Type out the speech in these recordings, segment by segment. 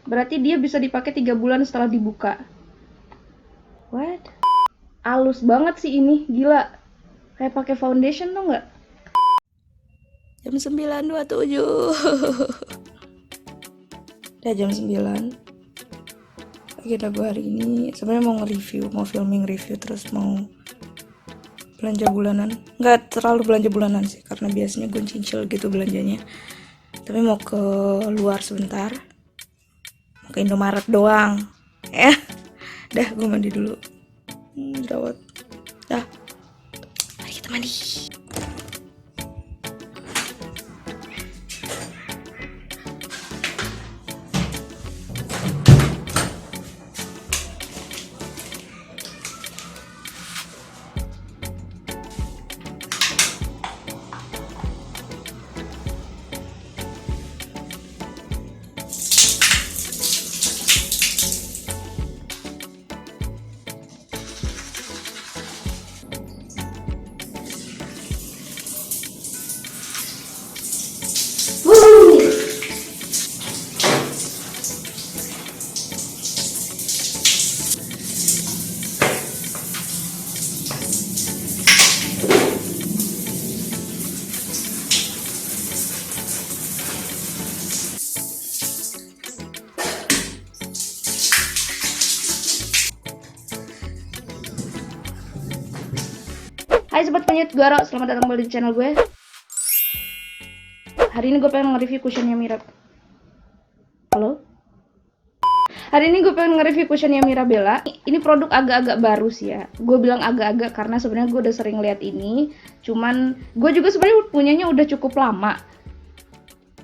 Berarti dia bisa dipakai 3 bulan setelah dibuka. What? Halus banget sih ini, gila. Kayak pakai foundation tuh nggak? Jam 9.27. Udah jam 9. Agenda gue hari ini sebenarnya mau nge-review, mau filming review, terus mau belanja bulanan. Nggak terlalu belanja bulanan sih, karena biasanya gue cincil gitu belanjanya. Tapi mau ke luar sebentar, mau ke Indomaret doang. Dah gue mandi dulu. Jerawat. Dah. Mari kita mandi. Hai sobat penyet Garo, selamat datang kembali di channel gue. Hari ini gue pengen nge-review cushionnya Mirab. Halo? Hari ini gue pengen nge-review cushionnya Mirabella. Ini produk agak-agak baru sih ya. Gue bilang agak-agak karena sebenarnya gue udah sering lihat ini. Cuman gue juga sebenarnya punyanya udah cukup lama.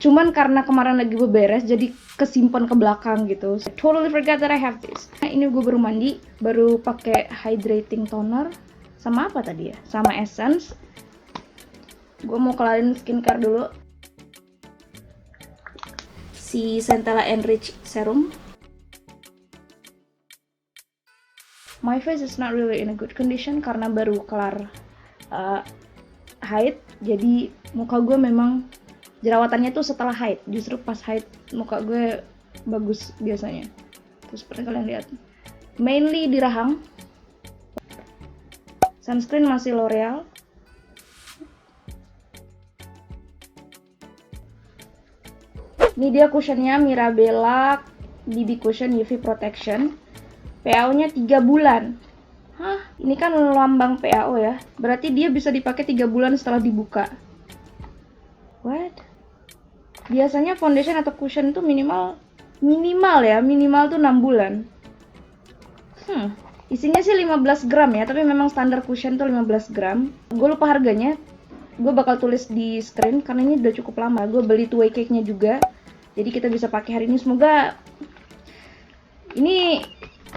Cuman karena kemarin lagi gue beres, jadi kesimpan ke belakang gitu. I totally forgot that I have this. Nah, ini gue baru mandi, baru pakai hydrating toner. Sama apa tadi ya? Sama essence. Gue mau kelarin skincare dulu. Si Centella Enrich Serum. My face is not really in a good condition karena baru kelar haid. Jadi muka gue memang jerawatannya tuh setelah haid. Justru pas haid muka gue bagus biasanya. Terus seperti kalian lihat. Mainly di rahang. Sunscreen masih L'Oreal. Ini dia cushionnya Mirabella BB Cushion UV Protection. PAO-nya 3 bulan. Hah, ini kan lambang PAO ya. Berarti dia bisa dipakai 3 bulan setelah dibuka. What? Biasanya foundation atau cushion tuh minimal tuh 6 bulan. Isinya sih 15 gram ya, tapi memang standar cushion tuh 15 gram. Gue lupa harganya. Gue bakal tulis di screen karena ini udah cukup lama. Gue beli 2-way cake-nya juga. Jadi kita bisa pakai hari ini. Semoga ini,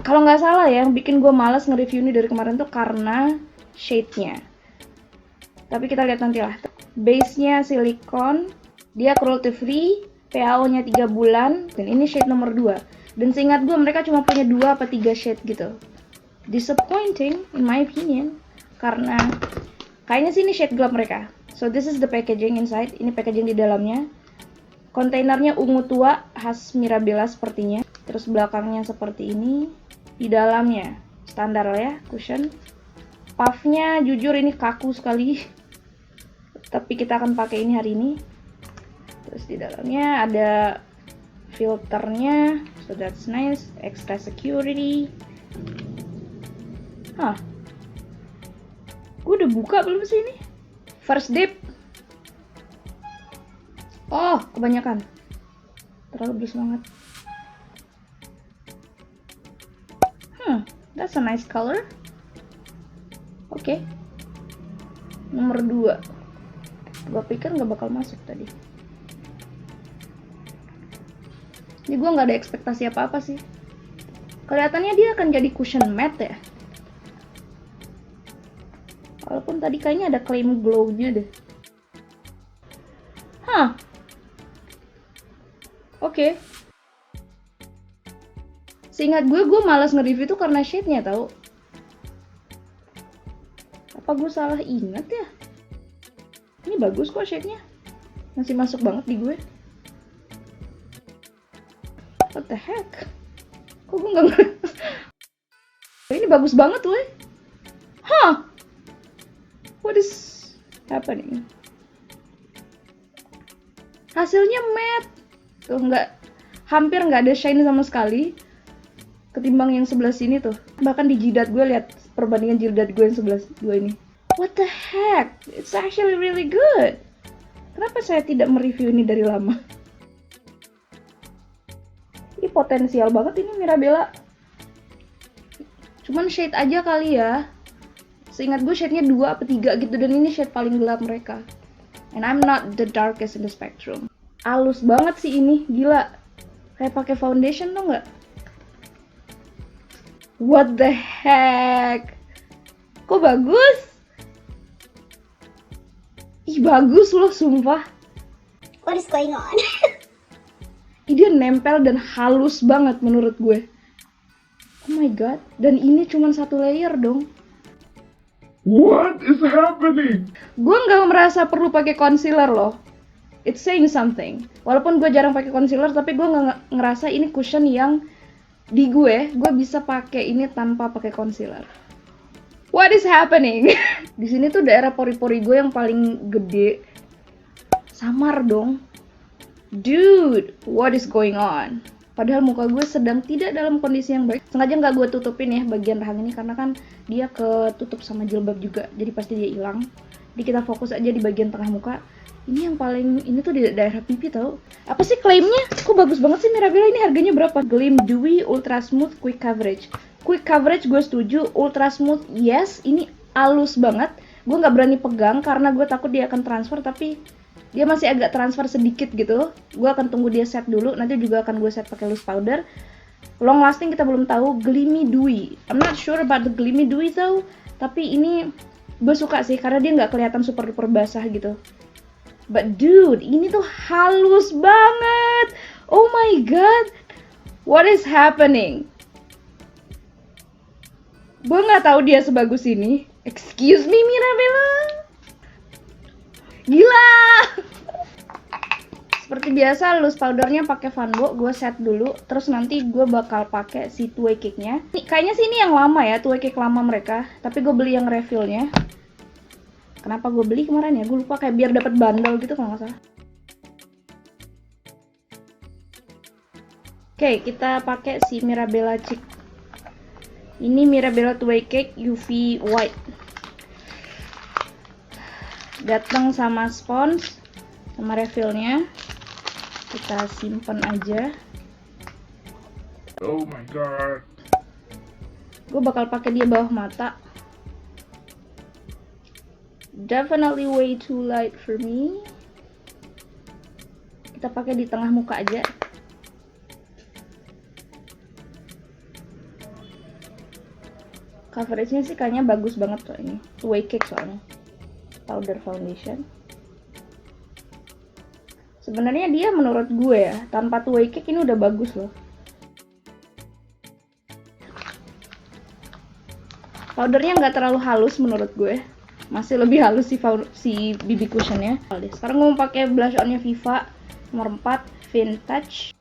kalau nggak salah ya, yang bikin gue malas nge-review ini dari kemarin tuh karena shade-nya. Tapi kita lihat nanti lah. Base-nya silikon, dia cruelty free, PAO-nya 3 bulan, dan ini shade nomor 2. Dan seingat gue mereka cuma punya 2 apa 3 shade gitu. Disappointing in my opinion, karena kayaknya sih ini shade gelap mereka. So this is the packaging inside. Ini packaging di dalamnya. Kontainernya ungu tua khas Mirabella sepertinya. Terus belakangnya seperti ini. Di dalamnya standar ya cushion. Puffnya jujur ini kaku sekali. Tapi kita akan pakai ini hari ini. Terus di dalamnya ada filternya. So that's nice. Extra security. Gue udah buka belum sih ini? First dip. Oh, kebanyakan. Terlalu bersemangat. That's a nice color. Oke. Nomor 2. Gue pikir nggak bakal masuk tadi. Ini gue nggak ada ekspektasi apa-apa sih. Kelihatannya dia akan jadi cushion matte ya. Walaupun tadi kayaknya ada claim glow-nya deh. Oke. Seingat gue malas nge-review itu karena shade-nya tau. Apa gue salah ingat ya? Ini bagus kok shade-nya. Masih masuk banget di gue. What the heck? Kok gue nggak ini bagus banget weh. Huh? What is happening? Hasilnya matte. Tuh hampir nggak ada shine sama sekali. Ketimbang yang sebelah sini tuh. Bahkan di jidat gue, lihat perbandingan jidat gue yang sebelah gue ini. What the heck? It's actually really good. Kenapa saya tidak mereview ini dari lama? Ini potensial banget ini Mirabella. Cuman shade aja kali ya. Seingat gue shade-nya 2 apa 3 gitu, dan ini shade paling gelap mereka. And I'm not the darkest in the spectrum. Halus banget sih ini, gila. Kayak pakai foundation tuh nggak? What the heck? Kok bagus? Ih, bagus loh, sumpah. What is going on? Dia nempel dan halus banget menurut gue. Oh my god, dan ini cuma 1 layer dong. What is happening? Gue nggak merasa perlu pakai concealer loh. It's saying something. Walaupun gue jarang pakai concealer, tapi gue nggak ngerasa ini cushion yang di gue bisa pakai ini tanpa pakai concealer. What is happening? Di sini tuh daerah pori-pori gue yang paling gede. Samar dong. Dude, what is going on? Padahal muka gue sedang tidak dalam kondisi yang baik. Sengaja nggak gue tutupin ya bagian rahang ini, karena kan dia ketutup sama jilbab juga, jadi pasti dia hilang. Jadi kita fokus aja di bagian tengah muka. Ini yang paling, ini tuh di daerah pipi tau. Apa sih klaimnya? Kok bagus banget sih Mirabella, ini harganya berapa? Gleam Dewy Ultra Smooth Quick Coverage. Quick Coverage gue setuju, Ultra Smooth yes, ini halus banget. Gue nggak berani pegang karena gue takut dia akan transfer, tapi dia masih agak transfer sedikit gitu. Gue akan tunggu dia set dulu, nanti juga akan gue set pakai loose powder. Long lasting kita belum tahu. Gleamy Dewy, I'm not sure about the Gleamy Dewy though, tapi ini gue suka sih karena dia nggak kelihatan super duper basah gitu. But dude, ini tuh halus banget. Oh my god, what is happening? Gue nggak tahu dia sebagus ini. Excuse me Mirabella. Gila. Seperti biasa loose powdernya pakai Vanbo, gue set dulu. Terus nanti gue bakal pakai si two way cake-nya. Kayaknya sih ini yang lama ya, two way cake lama mereka. Tapi gue beli yang refillnya. Kenapa gue beli kemarin ya? Gue lupa, kayak biar dapat bundle gitu kalau nggak salah. Oke, kita pakai si Mirabella Cheek. Ini Mirabella two way cake UV white. Datang sama spons sama refillnya. Kita simpen aja. Oh my god. Gue bakal pakai dia bawah mata. Definitely way too light for me. Kita pakai di tengah muka aja. Coveragenya sih kayaknya bagus banget tuh ini. Two way cake soalnya. Powder foundation. Sebenarnya dia menurut gue ya, tanpa two way cake ini udah bagus loh. Powdernya nggak terlalu halus menurut gue. Masih lebih halus si BB cushionnya. Sekarang gue mau pakai blush onnya Viva nomor 4 Vintage.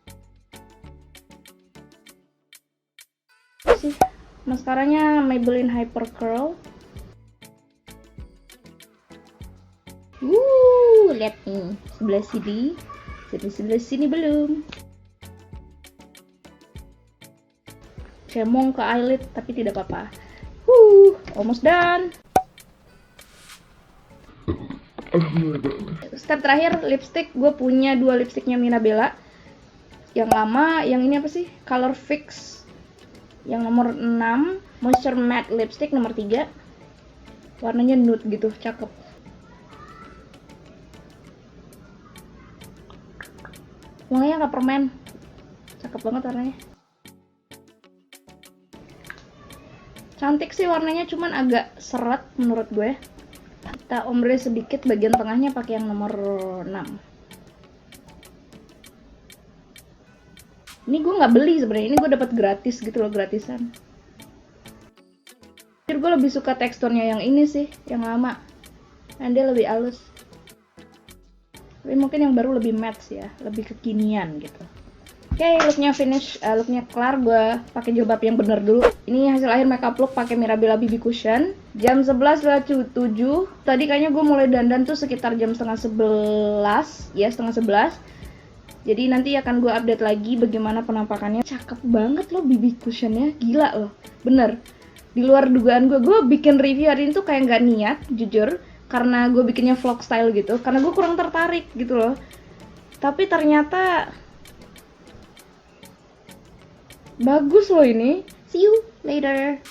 Maskaranya Maybelline Hyper Curl. Lihat nih, sebelah sini. Sebelah sini belum. Cemong ke eyelid tapi tidak apa-apa. Almost done. Step terakhir lipstick. Gue punya 2 lipsticknya Mirabella. Yang lama, yang ini apa sih? Color Fix. Yang nomor 6, Moisture Matte Lipstick nomor 3. Warnanya nude gitu, cakep. Warnanya kayak permen. Cakep banget warnanya. Cantik sih warnanya, cuman agak seret menurut gue. Kita ombre sedikit bagian tengahnya pakai yang nomor 6. Ini gue nggak beli sebenarnya, ini gue dapat gratis gitu loh, gratisan. Gue lebih suka teksturnya yang ini sih, yang lama. Dan dia lebih halus. Tapi mungkin yang baru lebih matte sih ya, lebih kekinian gitu. Oke, looknya finish, looknya kelar. Gue pakai jilbab yang bener dulu. Ini hasil akhir makeup look pakai Mirabella BB Cushion. Jam 11.07. Tadi kayaknya gue mulai dandan tuh sekitar jam setengah 11, ya setengah 11. Jadi nanti akan gue update lagi bagaimana penampakannya. Cakep banget loh BB Cushionnya, gila loh, bener. Di luar dugaan gue bikin review hari ini tuh kayak nggak niat, jujur. Karena gue bikinnya vlog style gitu, karena gue kurang tertarik gitu loh. Tapi ternyata bagus loh ini. See you later.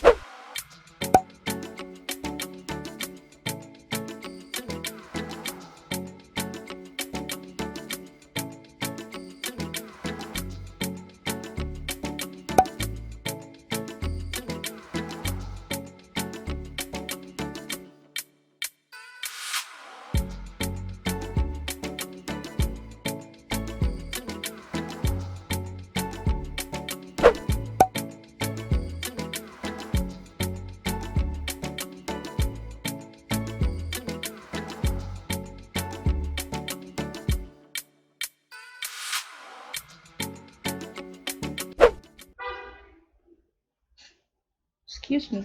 Excuse me.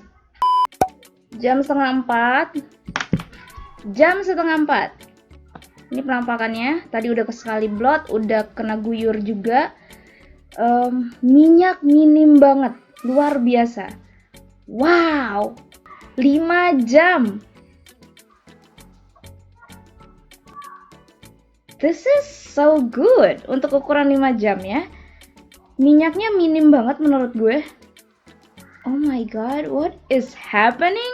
Jam setengah 4. Jam setengah 4. Ini penampakannya. Tadi udah sekali blot, udah kena guyur juga. Minyak minim banget, luar biasa. Wow, 5 jam. This is so good untuk ukuran 5 jam ya. Minyaknya minim banget menurut gue. Oh my god, what is happening?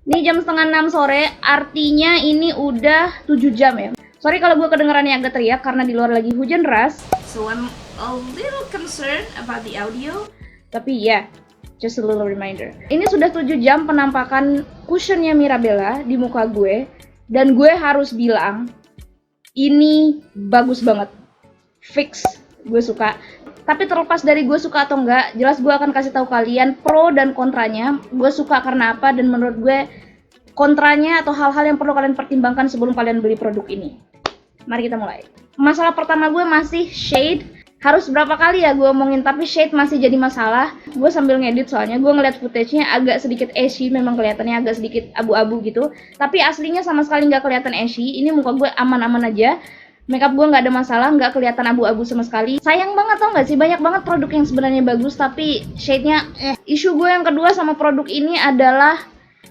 Ini jam setengah 6 sore, artinya ini udah 7 jam ya. Sorry kalau gue kedengarannya agak teriak karena di luar lagi hujan deras. So I'm a little concerned about the audio. Tapi ya, just a little reminder. Ini sudah 7 jam penampakan cushionnya Mirabella di muka gue. Dan gue harus bilang, ini bagus banget. Fix, gue suka. Tapi terlepas dari gue suka atau enggak, jelas gue akan kasih tahu kalian pro dan kontranya. Gue suka karena apa dan menurut gue kontranya atau hal-hal yang perlu kalian pertimbangkan sebelum kalian beli produk ini. Mari kita mulai. Masalah pertama gue masih shade. Harus berapa kali ya gue omongin, tapi shade masih jadi masalah. Gue sambil ngedit soalnya, gue ngeliat footage-nya agak sedikit ashy, memang kelihatannya agak sedikit abu-abu gitu. Tapi aslinya sama sekali nggak kelihatan ashy. Ini muka gue aman-aman aja. Makeup gue nggak ada masalah, nggak kelihatan abu-abu sama sekali. Sayang banget tau nggak sih, banyak banget produk yang sebenarnya bagus tapi shade-nya Isu gue yang kedua sama produk ini adalah,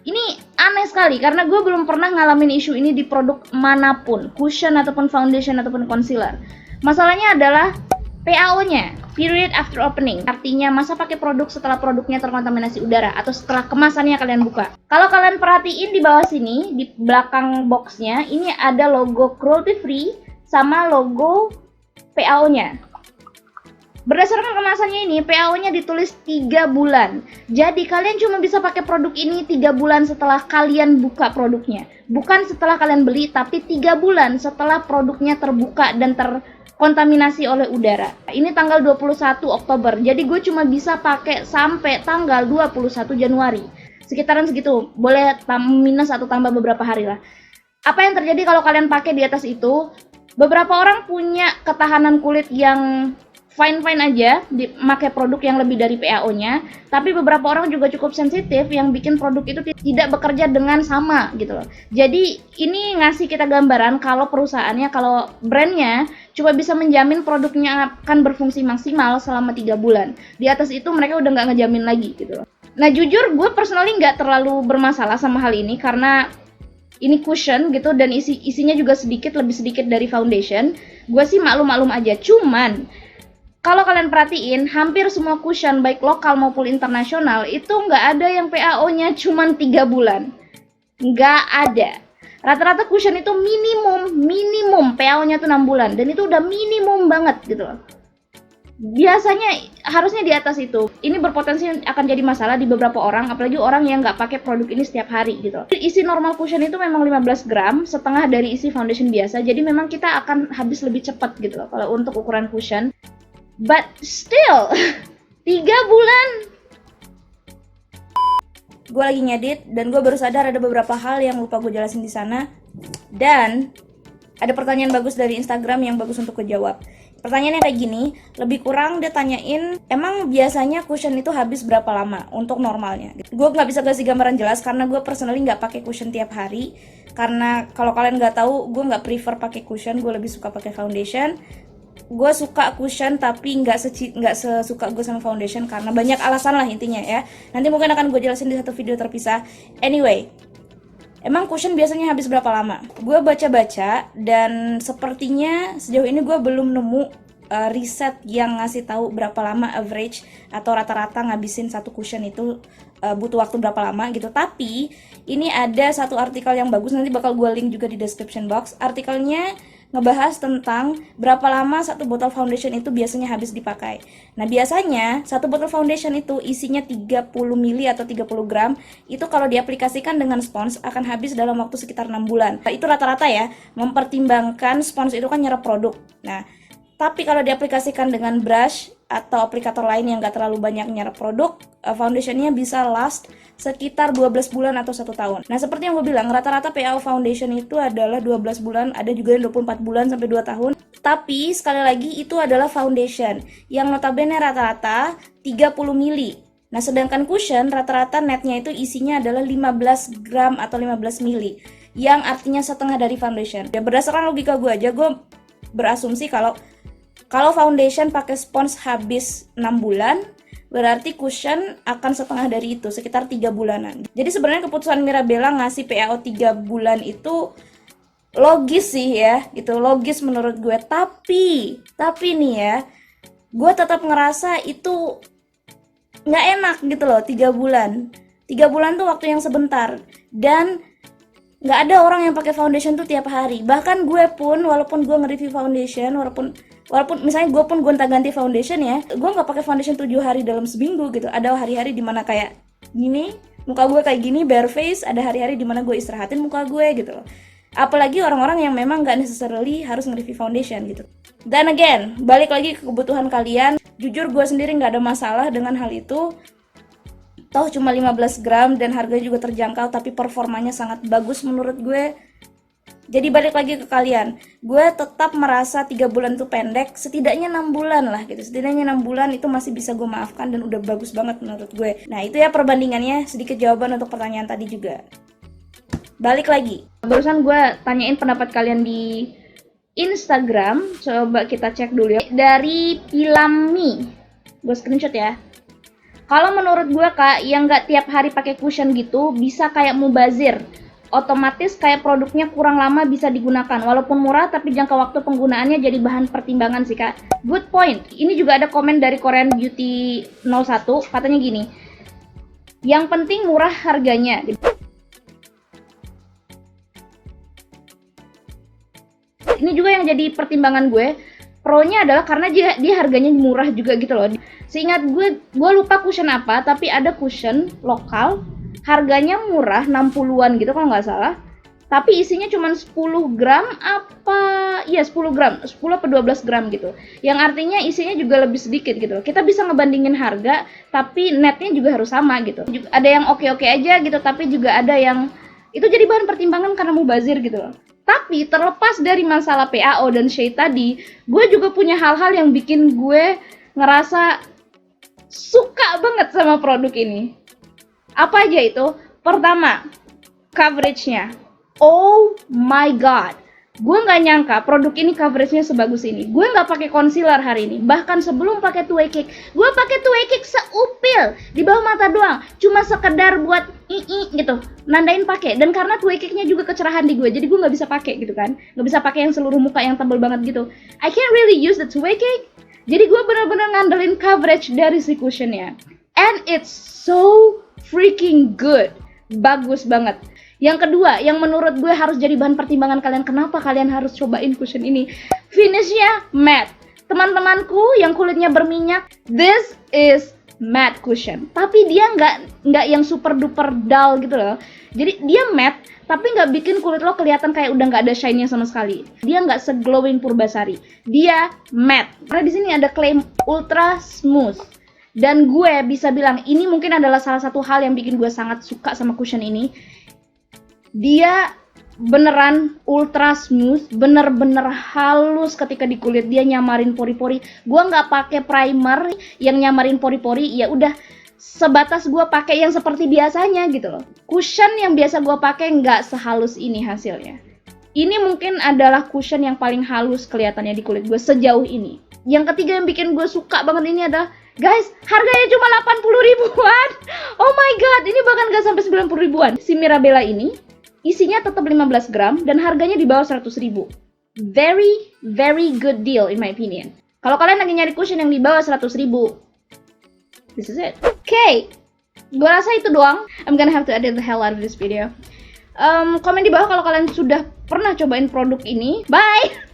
ini aneh sekali karena gue belum pernah ngalamin isu ini di produk manapun, cushion ataupun foundation ataupun concealer. Masalahnya adalah PAO-nya, period after opening. Artinya masa pakai produk setelah produknya terkontaminasi udara atau setelah kemasannya kalian buka. Kalau kalian perhatiin di bawah sini, di belakang boxnya, ini ada logo cruelty free sama logo PAO-nya. Berdasarkan kemasannya ini, PAO-nya ditulis 3 bulan. Jadi kalian cuma bisa pakai produk ini 3 bulan setelah kalian buka produknya. Bukan setelah kalian beli, tapi 3 bulan setelah produknya terbuka dan terkontaminasi oleh udara. Ini tanggal 21 Oktober. Jadi gue cuma bisa pakai sampai tanggal 21 Januari. Sekitaran segitu. Boleh minus atau tambah beberapa hari lah. Apa yang terjadi kalau kalian pakai di atas itu? Beberapa orang punya ketahanan kulit yang fine-fine aja memakai produk yang lebih dari PAO-nya, tapi beberapa orang juga cukup sensitif yang bikin produk itu tidak bekerja dengan sama gitu loh. Jadi ini ngasih kita gambaran kalau perusahaannya, kalau brandnya cuma bisa menjamin produknya akan berfungsi maksimal selama 3 bulan. Di atas itu mereka udah nggak ngejamin lagi gitu loh. Nah jujur gue personally nggak terlalu bermasalah sama hal ini karena ini cushion gitu dan isinya juga lebih sedikit dari foundation. Gue sih maklum-maklum aja. Cuman kalau kalian perhatiin, hampir semua cushion baik lokal maupun internasional itu nggak ada yang PAO-nya cuman 3 bulan. Nggak ada. Rata-rata cushion itu minimum PAO-nya tuh 6 bulan dan itu udah minimum banget gitu loh. Biasanya harusnya di atas itu. Ini berpotensi akan jadi masalah di beberapa orang, apalagi orang yang nggak pakai produk ini setiap hari gitu. Isi normal cushion itu memang 15 gram, setengah dari isi foundation biasa. Jadi memang kita akan habis lebih cepat gitu loh kalau untuk ukuran cushion. But still 3 bulan. Gue lagi ngedit dan gue baru sadar ada beberapa hal yang lupa gue jelasin di sana. Dan ada pertanyaan bagus dari Instagram yang bagus untuk gue jawab. Pertanyaannya kayak gini, lebih kurang dia tanyain, emang biasanya cushion itu habis berapa lama untuk normalnya? Gue nggak bisa kasih gambaran jelas karena gue personally nggak pakai cushion tiap hari. Karena kalau kalian nggak tahu, gue nggak prefer pakai cushion, gue lebih suka pakai foundation. Gue suka cushion tapi nggak sesuka gue sama foundation karena banyak alasan lah intinya ya. Nanti mungkin akan gue jelasin di satu video terpisah. Anyway, emang cushion biasanya habis berapa lama? Gue baca-baca dan sepertinya sejauh ini gue belum nemu riset yang ngasih tahu berapa lama average atau rata-rata ngabisin satu cushion itu butuh waktu berapa lama gitu. Tapi ini ada satu artikel yang bagus, nanti bakal gue link juga di description box. Artikelnya ngebahas tentang berapa lama satu botol foundation itu biasanya habis dipakai. Nah, biasanya satu botol foundation itu isinya 30 ml atau 30 gram. Itu kalau diaplikasikan dengan spons akan habis dalam waktu sekitar 6 bulan. Nah, itu rata-rata ya, mempertimbangkan spons itu kan nyerap produk. Nah, tapi kalau diaplikasikan dengan brush atau aplikator lain yang gak terlalu banyak nyerap produk, foundationnya bisa last sekitar 12 bulan atau 1 tahun. Nah, seperti yang gue bilang, rata-rata PAO foundation itu adalah 12 bulan, ada juga yang 24 bulan sampai 2 tahun. Tapi, sekali lagi, itu adalah foundation, yang notabene rata-rata 30 ml. Nah, sedangkan cushion, rata-rata netnya itu isinya adalah 15 gram atau 15 ml, yang artinya setengah dari foundation. Ya, berdasarkan logika gue aja, gue berasumsi kalau foundation pakai spons habis 6 bulan, berarti cushion akan setengah dari itu, sekitar 3 bulanan. Jadi sebenarnya keputusan Mirabella ngasih PAO 3 bulan itu logis sih ya, gitu, logis menurut gue. Tapi nih ya, gue tetap ngerasa itu nggak enak gitu loh, 3 bulan. 3 bulan tuh waktu yang sebentar, dan nggak ada orang yang pakai foundation tuh tiap hari. Bahkan gue pun, walaupun gue nge-review foundation, walaupun misalnya gue pun gonta-ganti foundation ya, gue nggak pakai foundation 7 hari dalam seminggu gitu. Ada hari-hari dimana kayak gini, muka gue kayak gini, bare face. Ada hari-hari dimana gue istirahatin muka gue gitu loh. Apalagi orang-orang yang memang nggak necessarily harus nge-review foundation gitu. Dan again, balik lagi ke kebutuhan kalian. Jujur gue sendiri nggak ada masalah dengan hal itu. Toh cuma 15 gram dan harganya juga terjangkau, tapi performanya sangat bagus menurut gue. Jadi balik lagi ke kalian, gue tetap merasa 3 bulan itu pendek, setidaknya 6 bulan lah gitu. Setidaknya 6 bulan itu masih bisa gue maafkan dan udah bagus banget menurut gue. Nah, itu ya perbandingannya, sedikit jawaban untuk pertanyaan tadi juga. Balik lagi, barusan gue tanyain pendapat kalian di Instagram, coba kita cek dulu ya. Dari Pilami, gue screenshot ya. Kalau menurut gue kak, yang nggak tiap hari pakai cushion gitu, bisa kayak mubazir. Otomatis kayak produknya kurang lama bisa digunakan. Walaupun murah, tapi jangka waktu penggunaannya jadi bahan pertimbangan sih kak. Good point. Ini juga ada komen dari Korean Beauty 01, katanya gini. Yang penting murah harganya. Ini juga yang jadi pertimbangan gue. Pro-nya adalah karena dia harganya murah juga gitu loh. Seingat gue lupa cushion apa, tapi ada cushion lokal, harganya murah, 60-an gitu kalau nggak salah. Tapi isinya cuma 10 gram apa, iya 10 gram, 10 atau 12 gram gitu. Yang artinya isinya juga lebih sedikit gitu. Kita bisa ngebandingin harga, tapi netnya juga harus sama gitu. Ada yang oke-oke aja gitu, tapi juga ada yang, itu jadi bahan pertimbangan karena mubazir gitu loh. Tapi terlepas dari masalah PAO dan shade tadi, gue juga punya hal-hal yang bikin gue ngerasa suka banget sama produk ini. Apa aja itu? Pertama, coveragenya. Oh my god, gue nggak nyangka produk ini coveragenya sebagus ini. Gue nggak pakai concealer hari ini. Bahkan sebelum pakai 2 cake, gue pakai 2 cake seupil di bawah mata doang, cuma sekedar buat gitu, nandain pakai. Dan karena 2 cake-nya juga kecerahan di gue, jadi gue nggak bisa pakai gitu kan, nggak bisa pakai yang seluruh muka yang tebel banget gitu. I can't really use the 2 cake. Jadi gue bener-bener ngandelin coverage dari si cushionnya, and it's so freaking good, bagus banget. Yang kedua, yang menurut gue harus jadi bahan pertimbangan kalian, kenapa kalian harus cobain cushion ini, finishnya matte. Teman-temanku yang kulitnya berminyak, this is matte cushion. Tapi dia nggak yang super duper dull gitu loh. Jadi dia matte, tapi nggak bikin kulit lo kelihatan kayak udah nggak ada shine-nya sama sekali. Dia nggak se-glowing Purbasari. Dia matte. Karena di sini ada klaim ultra smooth. Dan gue bisa bilang ini mungkin adalah salah satu hal yang bikin gue sangat suka sama cushion ini. Dia beneran ultra smooth, bener-bener halus ketika di kulit, dia nyamarin pori-pori. Gua nggak pakai primer yang nyamarin pori-pori, ya udah sebatas gua pakai yang seperti biasanya gitu loh. Cushion yang biasa gua pakai nggak sehalus ini hasilnya. Ini mungkin adalah cushion yang paling halus kelihatannya di kulit gue sejauh ini. Yang ketiga yang bikin gue suka banget ini adalah, guys, harganya cuma 80 ribuan. Oh my god, ini bahkan gak sampai 90 ribuan. Si Mirabella ini isinya tetap 15 gram dan harganya di bawah 100 ribu. Very, very good deal in my opinion. Kalau kalian lagi nyari cushion yang di bawah 100 ribu, this is it. Oke, gue rasa itu doang. I'm gonna have to edit the hell out of this video. Komen di bawah kalau kalian sudah pernah cobain produk ini. Bye!